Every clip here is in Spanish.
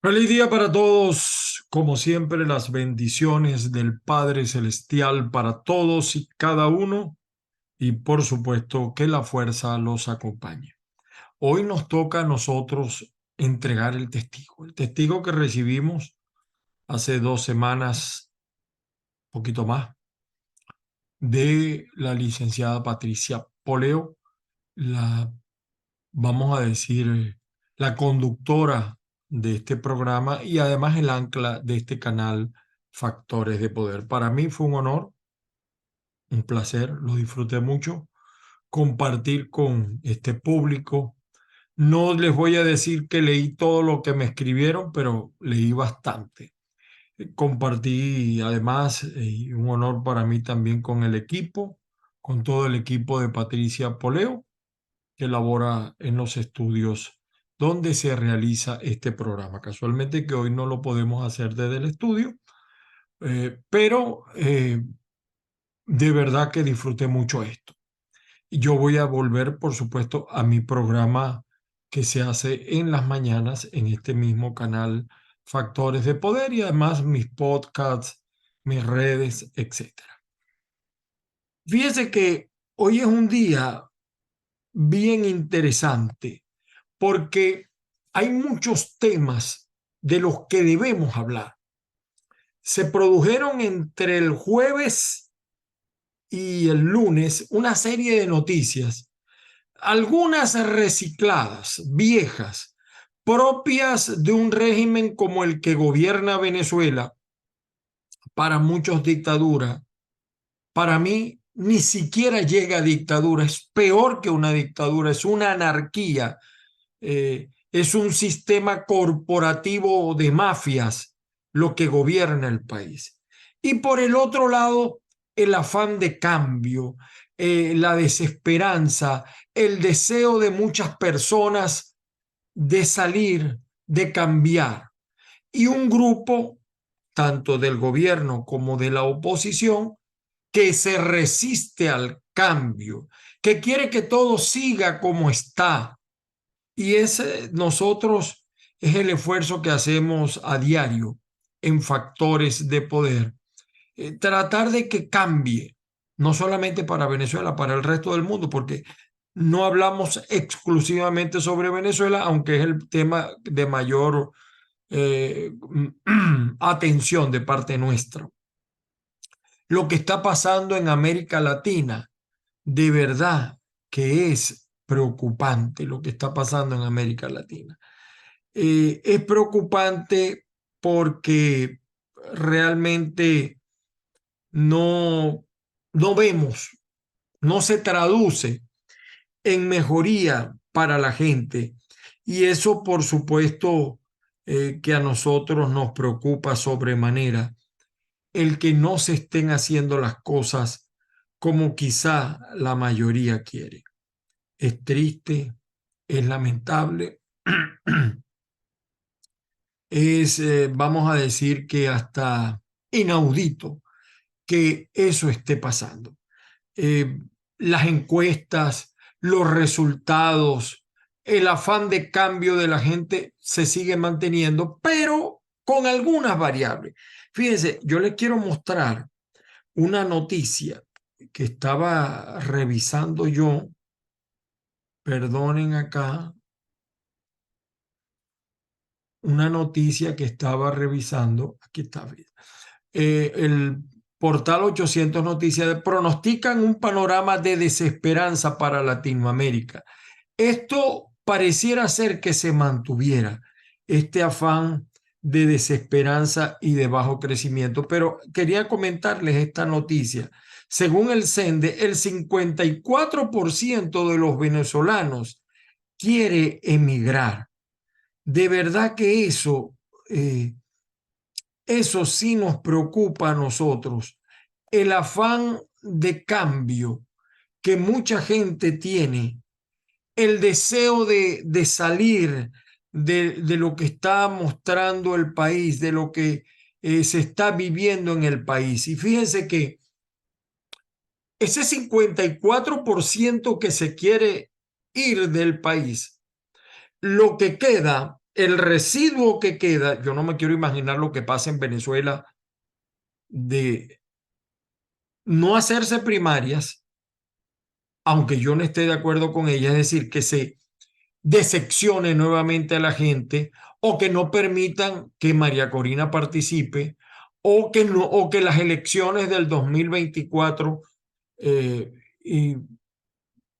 Feliz día para todos. Como siempre, las bendiciones del Padre Celestial para todos y cada uno, y por supuesto que la fuerza los acompañe. Hoy nos toca a nosotros entregar el testigo que recibimos hace 2 semanas, poquito más, de la licenciada Patricia Poleo, la, vamos a decir, la conductora de este programa y además el ancla de este canal Factores de Poder. Para mí fue un honor, un placer, lo disfruté mucho, compartir con este público. No les voy a decir que leí todo lo que me escribieron, pero leí bastante. Compartí además, un honor para mí también con el equipo, con todo el equipo de Patricia Poleo, que labora en los estudios donde se realiza este programa. Casualmente que hoy no lo podemos hacer desde el estudio, pero de verdad que disfruté mucho esto. Y yo voy a volver, por supuesto, a mi programa que se hace en las mañanas en este mismo canal Factores de Poder y además mis podcasts, mis redes, etcétera. Fíjese que hoy es un día bien interesante porque hay muchos temas de los que debemos hablar. Se produjeron entre el jueves y el lunes una serie de noticias, algunas recicladas, viejas, propias de un régimen como el que gobierna Venezuela, para muchos dictadura, para mí ni siquiera llega a dictadura, es peor que una dictadura, es una anarquía, es un sistema corporativo de mafias lo que gobierna el país. Y por el otro lado, el afán de cambio, la desesperanza, el deseo de muchas personas de salir, de cambiar. Y un grupo, tanto del gobierno como de la oposición, que se resiste al cambio, que quiere que todo siga como está, y ese nosotros es el esfuerzo que hacemos a diario en Factores de Poder. Tratar de que cambie, no solamente para Venezuela, para el resto del mundo, porque no hablamos exclusivamente sobre Venezuela, aunque es el tema de mayor atención de parte nuestra. Lo que está pasando en América Latina, de verdad que es preocupante lo que está pasando en América Latina. Es preocupante porque realmente no, no vemos, no se traduce en mejoría para la gente. Y eso, por supuesto, que a nosotros nos preocupa sobremanera, el que no se estén haciendo las cosas como quizá la mayoría quiere. Es triste, es lamentable. Es, vamos a decir que hasta inaudito que eso esté pasando. Eh, las encuestas, los resultados, el afán de cambio de la gente se sigue manteniendo, pero con algunas variables. Fíjense, yo les quiero mostrar una noticia que estaba revisando yo, perdonen acá, una noticia que estaba revisando, aquí está, el portal 800 Noticias pronostican un panorama de desesperanza para Latinoamérica. Esto pareciera ser que se mantuviera, este afán de desesperanza y de bajo crecimiento, pero quería comentarles esta noticia. Según el CENDE, el 54% de los venezolanos quiere emigrar. De verdad que eso sí nos preocupa a nosotros, el afán de cambio que mucha gente tiene, el deseo de salir de lo que está mostrando el país, de lo que se está viviendo en el país. Y fíjense que ese 54% que se quiere ir del país, lo que queda el residuo que queda, yo no me quiero imaginar lo que pasa en Venezuela de no hacerse primarias, aunque yo no esté de acuerdo con ella, es decir, que se decepcione nuevamente a la gente o que no permitan que María Corina participe o que las elecciones del 2024 y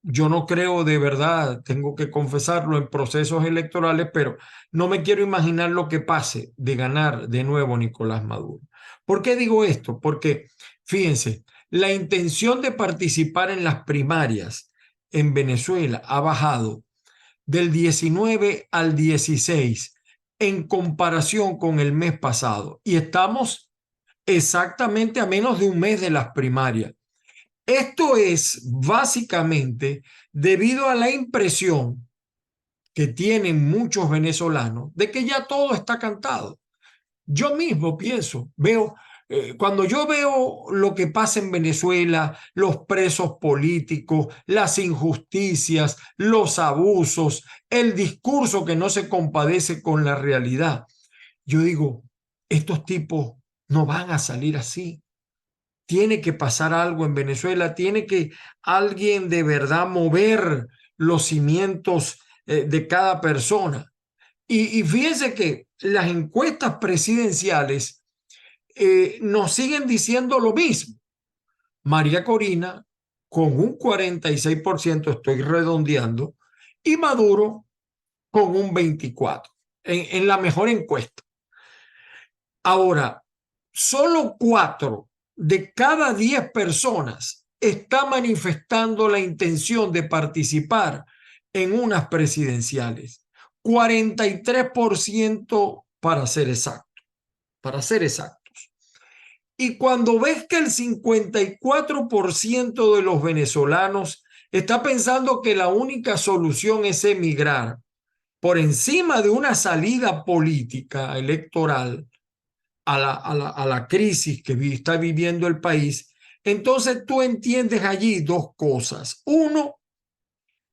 yo no creo de verdad, tengo que confesarlo, en procesos electorales, pero no me quiero imaginar lo que pase de ganar de nuevo Nicolás Maduro. ¿Por qué digo esto? Porque, fíjense, la intención de participar en las primarias en Venezuela ha bajado del 19 al 16 en comparación con el mes pasado y estamos exactamente a menos de un mes de las primarias. Esto es básicamente debido a la impresión que tienen muchos venezolanos de que ya todo está cantado. Yo mismo pienso, cuando yo veo lo que pasa en Venezuela, los presos políticos, las injusticias, los abusos, el discurso que no se compadece con la realidad, yo digo, estos tipos no van a salir así. Tiene que pasar algo en Venezuela, tiene que alguien de verdad mover los cimientos de cada persona. Y fíjense que las encuestas presidenciales nos siguen diciendo lo mismo. María Corina con un 46%, estoy redondeando, y Maduro con un 24% en la mejor encuesta. Ahora, solo 4 de cada 10 personas está manifestando la intención de participar en unas presidenciales. 43% para ser exacto, para ser exactos. Y cuando ves que el 54% de los venezolanos está pensando que la única solución es emigrar por encima de una salida política electoral, a la crisis que está viviendo el país, entonces tú entiendes allí dos cosas. Uno,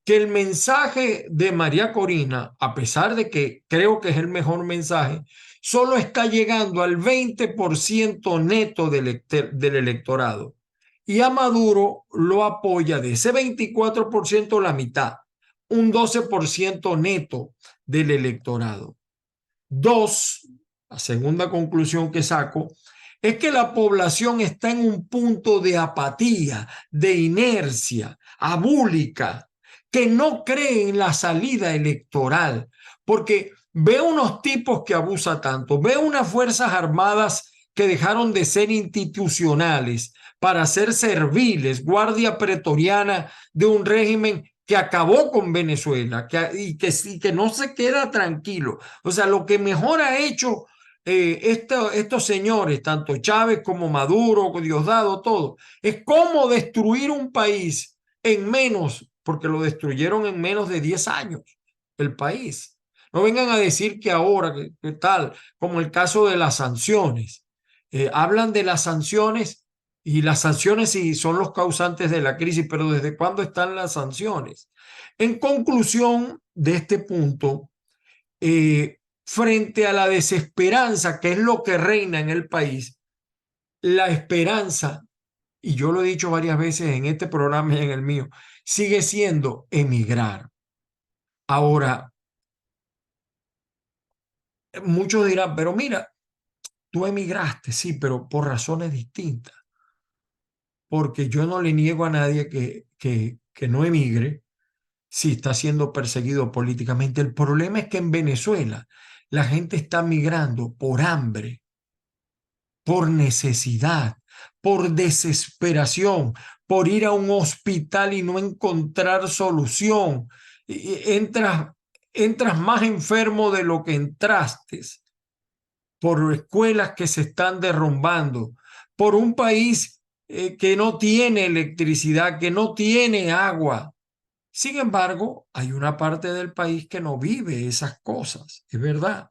que el mensaje de María Corina, a pesar de que creo que es el mejor mensaje, solo está llegando al 20% neto del electorado. Y a Maduro lo apoya de ese 24% la mitad, un 12% neto del electorado. Dos, la segunda conclusión que saco es que la población está en un punto de apatía, de inercia, abúlica, que no cree en la salida electoral, porque ve unos tipos que abusan tanto, ve unas fuerzas armadas que dejaron de ser institucionales para ser serviles, guardia pretoriana de un régimen que acabó con Venezuela y que no se queda tranquilo. O sea, lo que mejor ha hecho estos señores, tanto Chávez como Maduro, Diosdado, todo, es cómo destruir un país en menos, porque lo destruyeron en menos de 10 años, el país. No vengan a decir que ahora, que tal, como el caso de las sanciones. Hablan de las sanciones y las sanciones sí son los causantes de la crisis, pero ¿desde cuándo están las sanciones? En conclusión de este punto, frente a la desesperanza, que es lo que reina en el país, la esperanza, y yo lo he dicho varias veces en este programa y en el mío, sigue siendo emigrar. Ahora, muchos dirán, pero mira, tú emigraste, sí, pero por razones distintas, porque yo no le niego a nadie que no emigre si está siendo perseguido políticamente. El problema es que en Venezuela la gente está migrando por hambre, por necesidad, por desesperación, por ir a un hospital y no encontrar solución. Entras más enfermo de lo que entraste, por escuelas que se están derrumbando, por un país que no tiene electricidad, que no tiene agua. Sin embargo, hay una parte del país que no vive esas cosas, es verdad.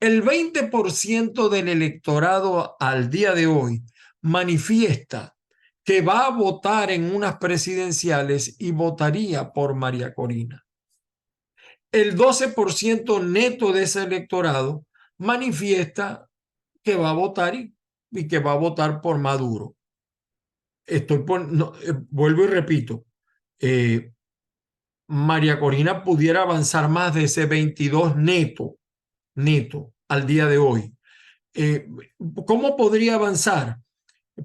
El 20% del electorado al día de hoy manifiesta que va a votar en unas presidenciales y votaría por María Corina. El 12% neto de ese electorado manifiesta que va a votar y que va a votar por Maduro. Vuelvo y repito, eh, María Corina pudiera avanzar más de ese 22 neto al día de hoy. Eh, ¿Cómo podría avanzar?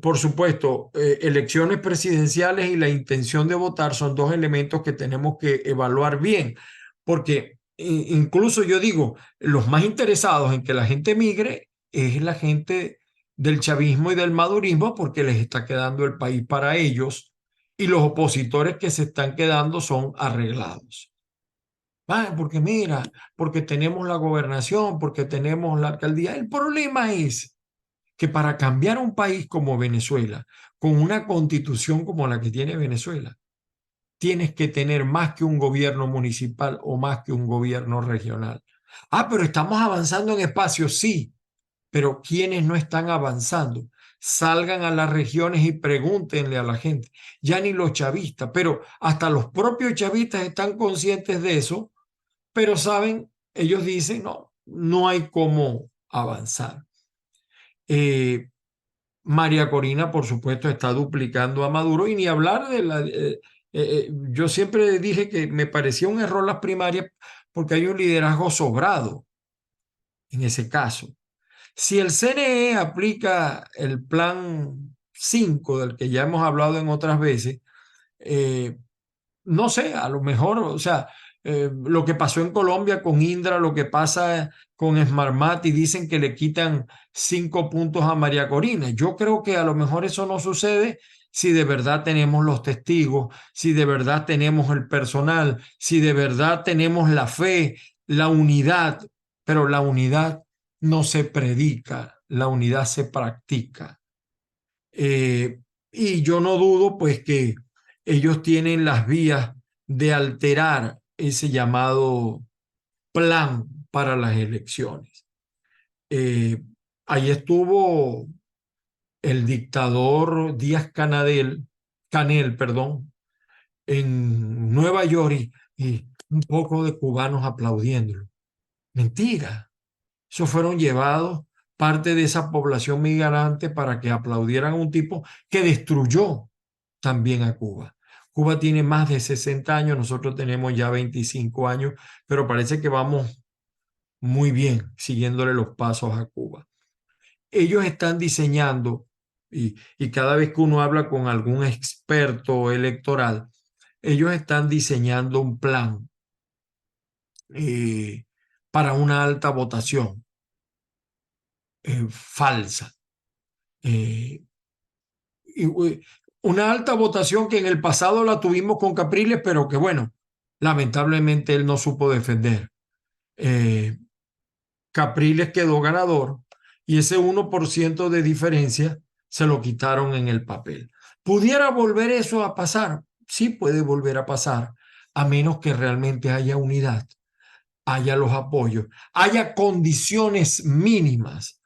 Por supuesto, elecciones presidenciales y la intención de votar son dos elementos que tenemos que evaluar bien, porque incluso yo digo, los más interesados en que la gente migre es la gente del chavismo y del madurismo, porque les está quedando el país para ellos, y los opositores que se están quedando son arreglados. Ah, porque mira, porque tenemos la gobernación, porque tenemos la alcaldía. El problema es que para cambiar un país como Venezuela, con una constitución como la que tiene Venezuela, tienes que tener más que un gobierno municipal o más que un gobierno regional. Ah, pero estamos avanzando en espacios, sí, pero quienes no están avanzando, salgan a las regiones y pregúntenle a la gente, ya ni los chavistas, pero hasta los propios chavistas están conscientes de eso, pero saben, ellos dicen, no, no hay cómo avanzar. Eh, María Corina, por supuesto, está duplicando a Maduro y ni hablar de la... yo siempre dije que me parecía un error las primarias porque hay un liderazgo sobrado en ese caso. Si el CNE aplica el plan 5 del que ya hemos hablado en otras veces, eh, no sé, a lo mejor, o sea, lo que pasó en Colombia con Indra, lo que pasa con Smartmat y dicen que le quitan 5 puntos a María Corina. Yo creo que a lo mejor eso no sucede si de verdad tenemos los testigos, si de verdad tenemos el personal, si de verdad tenemos la fe, la unidad, pero la unidad no se predica, la unidad se practica. Eh, y yo no dudo pues que ellos tienen las vías de alterar ese llamado plan para las elecciones. Eh, Ahí estuvo el dictador Díaz Canel, perdón, en Nueva York y un poco de cubanos aplaudiéndolo. Mentira. Esos fueron llevados parte de esa población migrante para que aplaudieran a un tipo que destruyó también a Cuba. Cuba tiene más de 60 años, nosotros tenemos ya 25 años, pero parece que vamos muy bien siguiéndole los pasos a Cuba. Ellos están diseñando, y cada vez que uno habla con algún experto electoral, ellos están diseñando un plan eh, para una alta votación falsa. Eh, una alta votación que en el pasado la tuvimos con Capriles, pero que bueno, lamentablemente él no supo defender. Eh, Capriles quedó ganador y ese 1% de diferencia se lo quitaron en el papel. ¿Pudiera volver eso a pasar? Sí puede volver a pasar, a menos que realmente haya unidad, haya los apoyos, haya condiciones mínimas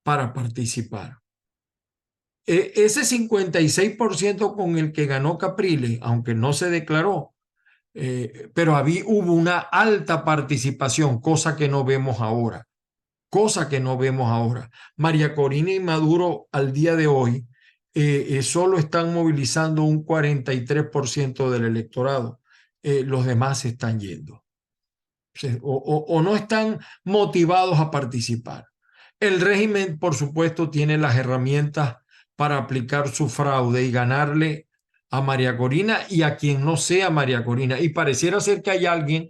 para participar. Ese 56% con el que ganó Capriles, aunque no se declaró, pero hubo una alta participación, cosa que no vemos ahora, cosa que no vemos ahora. María Corina y Maduro al día de hoy solo están movilizando un 43% del electorado. Los demás se están yendo o no están motivados a participar. El régimen, por supuesto, tiene las herramientas para aplicar su fraude y ganarle a María Corina y a quien no sea María Corina. Y pareciera ser que hay alguien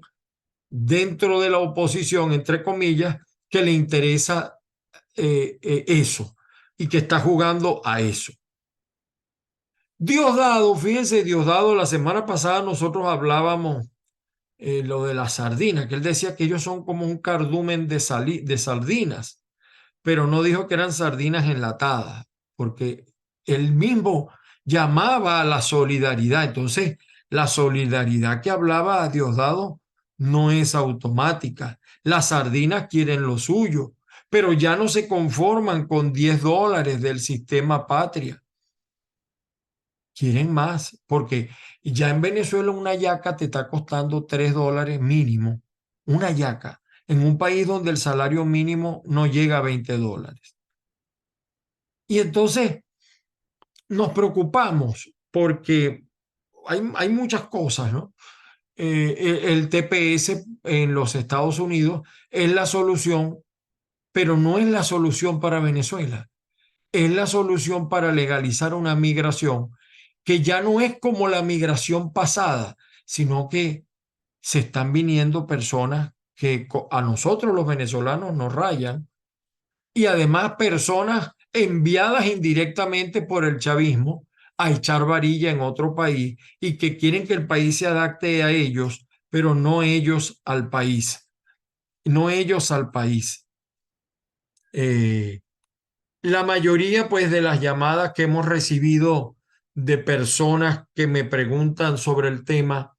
dentro de la oposición, entre comillas, que le interesa eso y que está jugando a eso. Diosdado, fíjense, Diosdado, la semana pasada nosotros hablábamos lo de las sardinas, que él decía que ellos son como un cardumen de sardinas, pero no dijo que eran sardinas enlatadas, porque él mismo llamaba a la solidaridad. Entonces, la solidaridad que hablaba a Diosdado no es automática. Las sardinas quieren lo suyo, pero ya no se conforman con $10 del sistema Patria. Quieren más, porque ya en Venezuela una yaca te está costando $3 mínimo. una hallaca, en un país donde el salario mínimo no llega a $20. Y entonces nos preocupamos porque hay muchas cosas, ¿no? El TPS en los Estados Unidos es la solución, pero no es la solución para Venezuela. Es la solución para legalizar una migración que ya no es como la migración pasada, sino que se están viniendo personas que a nosotros los venezolanos nos rayan, y además personas enviadas indirectamente por el chavismo a echar varilla en otro país y que quieren que el país se adapte a ellos, pero no ellos al país, no ellos al país. Eh, la mayoría, pues, de las llamadas que hemos recibido de personas que me preguntan sobre el tema,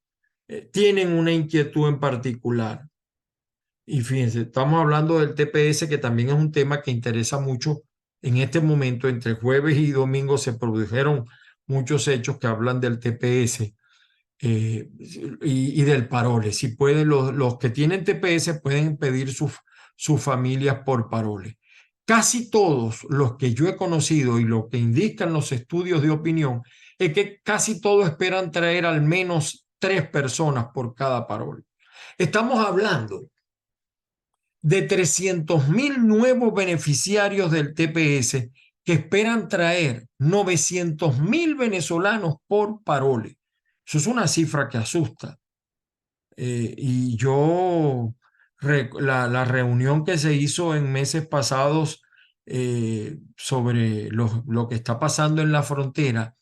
tienen una inquietud en particular. Y fíjense, estamos hablando del TPS, que también es un tema que interesa mucho. En este momento, entre jueves y domingo, se produjeron muchos hechos que hablan del TPS, y del parole. Si pueden, los que tienen TPS pueden pedir sus familias por parole. Casi todos los que yo he conocido y lo que indican los estudios de opinión es que casi todos esperan traer al menos 3 personas por cada parole. Estamos hablando de 300.000 nuevos beneficiarios del TPS que esperan traer 900.000 venezolanos por parole. Eso es una cifra que asusta. Y yo, la reunión que se hizo en meses pasados sobre lo que está pasando en la frontera,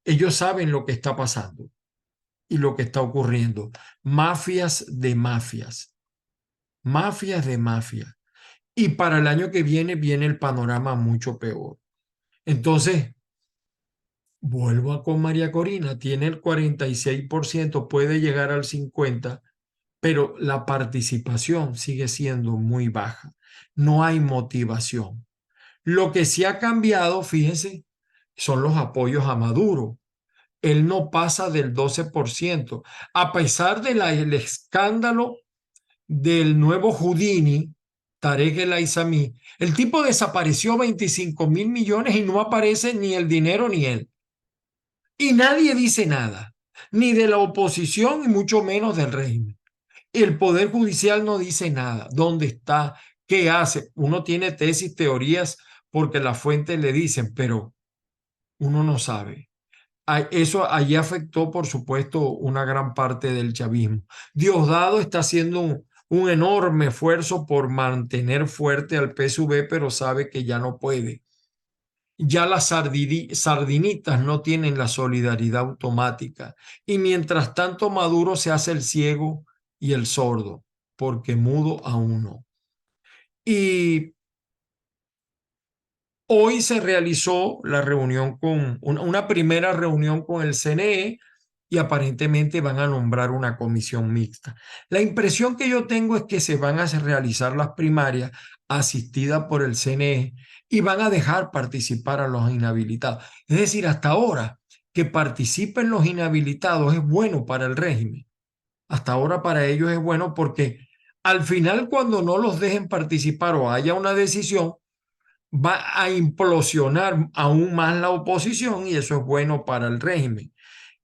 ellos saben lo que está pasando y lo que está ocurriendo. Mafias de mafias, mafias de mafias. Y para el año que viene el panorama mucho peor. Entonces, vuelvo con María Corina, tiene el 46%, puede llegar al 50%, pero la participación sigue siendo muy baja. No hay motivación. Lo que sí ha cambiado, fíjense, son los apoyos a Maduro. Él no pasa del 12%, a pesar del escándalo del nuevo Houdini, Tarek El Aissami. El tipo desapareció 25.000 millones y no aparece ni el dinero ni él. Y nadie dice nada, ni de la oposición y mucho menos del régimen. El Poder Judicial no dice nada. ¿Dónde está? ¿Qué hace? Uno tiene tesis, teorías, porque las fuentes le dicen, pero uno no sabe. Eso allí afectó, por supuesto, una gran parte del chavismo. Diosdado está haciendo un enorme esfuerzo por mantener fuerte al PSV, pero sabe que ya no puede. Ya las sardinitas no tienen la solidaridad automática. Y mientras tanto, Maduro se hace el ciego y el sordo, porque mudo aún no. Y hoy se realizó la reunión con una primera reunión con el CNE y aparentemente van a nombrar una comisión mixta. La impresión que yo tengo es que se van a realizar las primarias asistidas por el CNE y van a dejar participar a los inhabilitados. Es decir, hasta ahora que participen los inhabilitados es bueno para el régimen. Hasta ahora para ellos es bueno porque al final, cuando no los dejen participar o haya una decisión, va a implosionar aún más la oposición y eso es bueno para el régimen.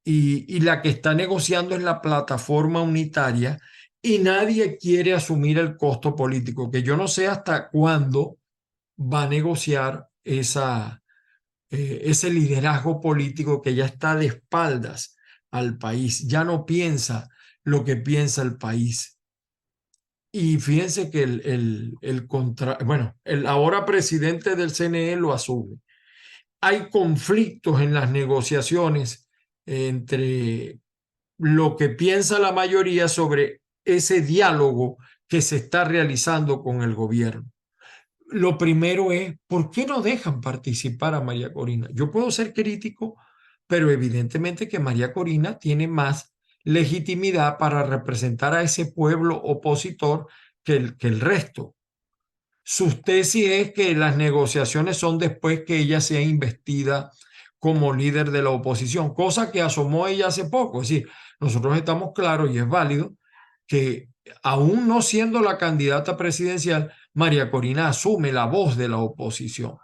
Y la que está negociando es la plataforma unitaria y nadie quiere asumir el costo político, que yo no sé hasta cuándo va a negociar ese liderazgo político que ya está de espaldas al país, ya no piensa lo que piensa el país. Y fíjense que el ahora presidente del CNE lo asume. Hay conflictos en las negociaciones entre lo que piensa la mayoría sobre ese diálogo que se está realizando con el gobierno. Lo primero es, ¿por qué no dejan participar a María Corina? Yo puedo ser crítico, pero evidentemente que María Corina tiene más legitimidad para representar a ese pueblo opositor que el resto. Sus tesis es que las negociaciones son después que ella sea investida como líder de la oposición, cosa que asomó ella hace poco. Es decir, nosotros estamos claros y es válido que aún no siendo la candidata presidencial, María Corina asume la voz de la oposición.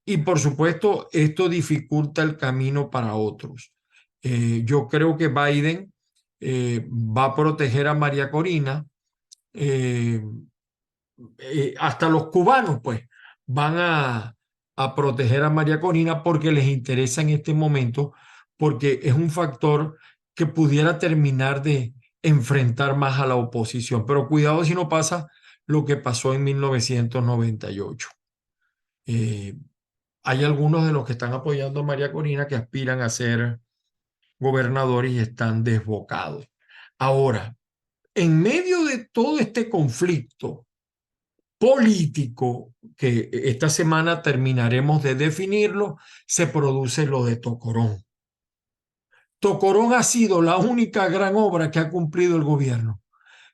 Y por supuesto, esto dificulta el camino para otros. Yo creo que Biden va a proteger a María Corina. eh, Hasta los cubanos, pues, van a proteger a María Corina porque les interesa en este momento, porque es un factor que pudiera terminar de enfrentar más a la oposición. Pero cuidado si no pasa lo que pasó en 1998. Eh, Hay algunos de los que están apoyando a María Corina que aspiran a ser gobernadores y están desbocados. Ahora, en medio de todo este conflicto político, que esta semana terminaremos de definirlo, se produce lo de Tocorón. Tocorón ha sido la única gran obra que ha cumplido el gobierno.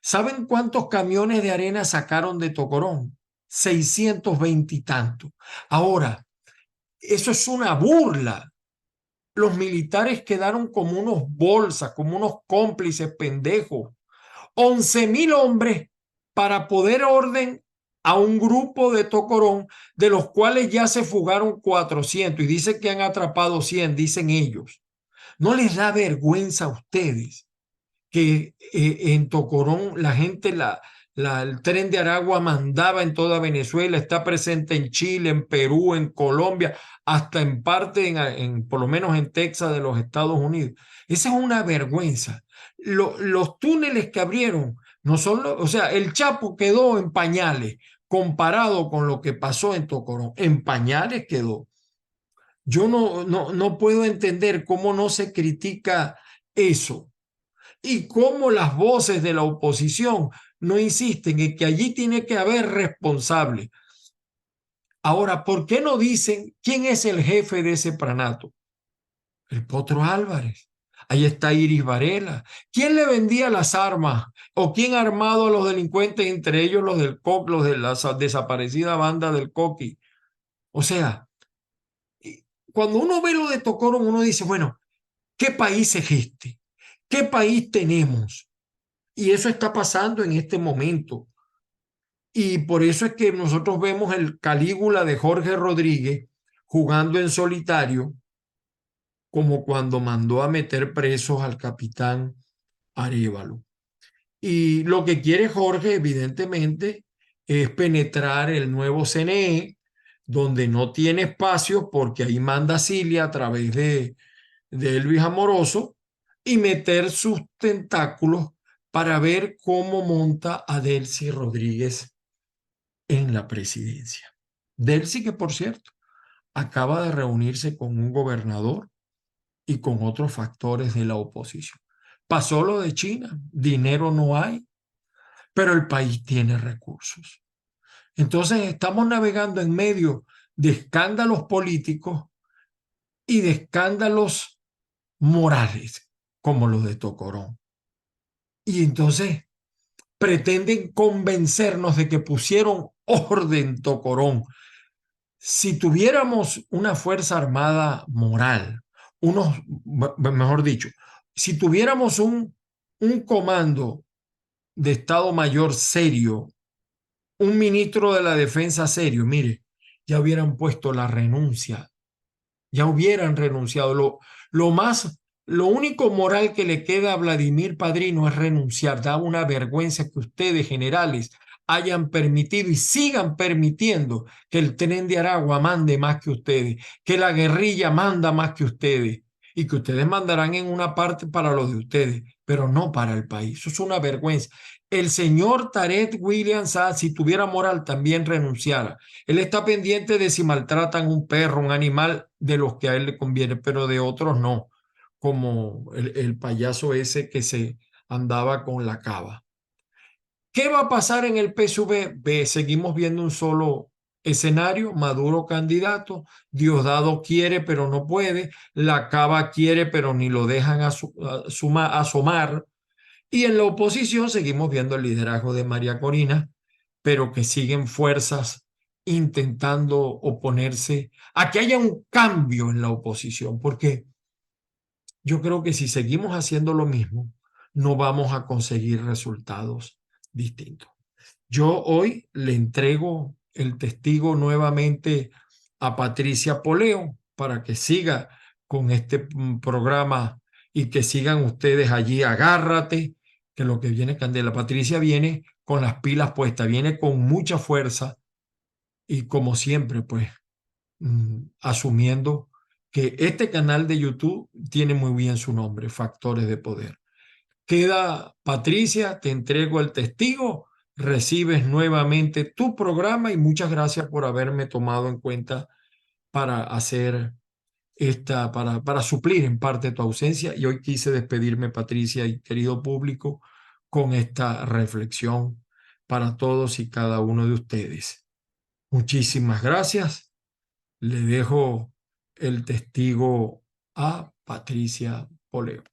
¿Saben cuántos camiones de arena sacaron de Tocorón? 620 y tanto. Ahora, eso es una burla. Los militares quedaron como unos bolsas, como unos cómplices pendejos. 11.000 hombres para poner orden a un grupo de Tocorón, de los cuales ya se fugaron 400 y dicen que han atrapado 100, dicen ellos. ¿No les da vergüenza a ustedes que en Tocorón la gente, el tren de Aragua mandaba en toda Venezuela, está presente en Chile, en Perú, en Colombia, hasta en parte, por lo menos en Texas de los Estados Unidos? Esa es una vergüenza. Los túneles que abrieron, no son, o sea, el Chapo quedó en pañales comparado con lo que pasó en Tocorón. En pañales quedó. Yo no puedo entender cómo no se critica eso y cómo las voces de la oposición no insisten en que allí tiene que haber responsable. Ahora, ¿por qué no dicen quién es el jefe de ese pranato? El Potro Álvarez. Ahí está Iris Varela. ¿Quién le vendía las armas? ¿O quién ha armado a los delincuentes, entre ellos los del COC, los de la desaparecida banda del Coqui? O sea, cuando uno ve lo de Tocorón, uno dice, bueno, ¿qué país es este? ¿Qué país tenemos? Y eso está pasando en este momento. Y por eso es que nosotros vemos el Calígula de Jorge Rodríguez jugando en solitario, como cuando mandó a meter presos al capitán Arévalo. Y lo que quiere Jorge, evidentemente, es penetrar el nuevo CNE, donde no tiene espacio, porque ahí manda Cilia a través de Elvis Amoroso, y meter sus tentáculos para ver cómo monta a Delcy Rodríguez en la presidencia. Delcy, que por cierto, acaba de reunirse con un gobernador y con otros factores de la oposición. Pasó lo de China, dinero no hay, pero el país tiene recursos. Entonces estamos navegando en medio de escándalos políticos y de escándalos morales, como los de Tocorón. Y entonces pretenden convencernos de que pusieron orden Tocorón. Si tuviéramos una fuerza armada moral, mejor dicho, si tuviéramos un comando de Estado Mayor serio, un ministro de la Defensa serio, mire, ya hubieran puesto la renuncia, ya hubieran renunciado. Lo único moral que le queda a Vladimir Padrino es renunciar. Da una vergüenza que ustedes, generales, hayan permitido y sigan permitiendo que el tren de Aragua mande más que ustedes, que la guerrilla manda más que ustedes y que ustedes mandarán en una parte para los de ustedes, pero no para el país. Eso es una vergüenza. El señor Tarek William Saad, si tuviera moral, también renunciara. Él está pendiente de si maltratan un perro, un animal, de los que a él le conviene, pero de otros no, como el payaso ese que se andaba con la cava. ¿Qué va a pasar en el PSV? Seguimos viendo un solo escenario: Maduro candidato, Diosdado quiere pero no puede, la cava quiere pero ni lo dejan asomar, y en la oposición seguimos viendo el liderazgo de María Corina, pero que siguen fuerzas intentando oponerse a que haya un cambio en la oposición, porque yo creo que si seguimos haciendo lo mismo, no vamos a conseguir resultados distinto. Yo hoy le entrego el testigo nuevamente a Patricia Poleo para que siga con este programa y que sigan ustedes allí. Agárrate, que lo que viene Candela. Patricia viene con las pilas puestas, viene con mucha fuerza y como siempre, pues asumiendo que este canal de YouTube tiene muy bien su nombre, Factores de Poder. Queda, Patricia, te entrego el testigo, recibes nuevamente tu programa y muchas gracias por haberme tomado en cuenta para hacer para suplir en parte tu ausencia. Y hoy quise despedirme, Patricia y querido público, con esta reflexión para todos y cada uno de ustedes. Muchísimas gracias. Le dejo el testigo a Patricia Poleo.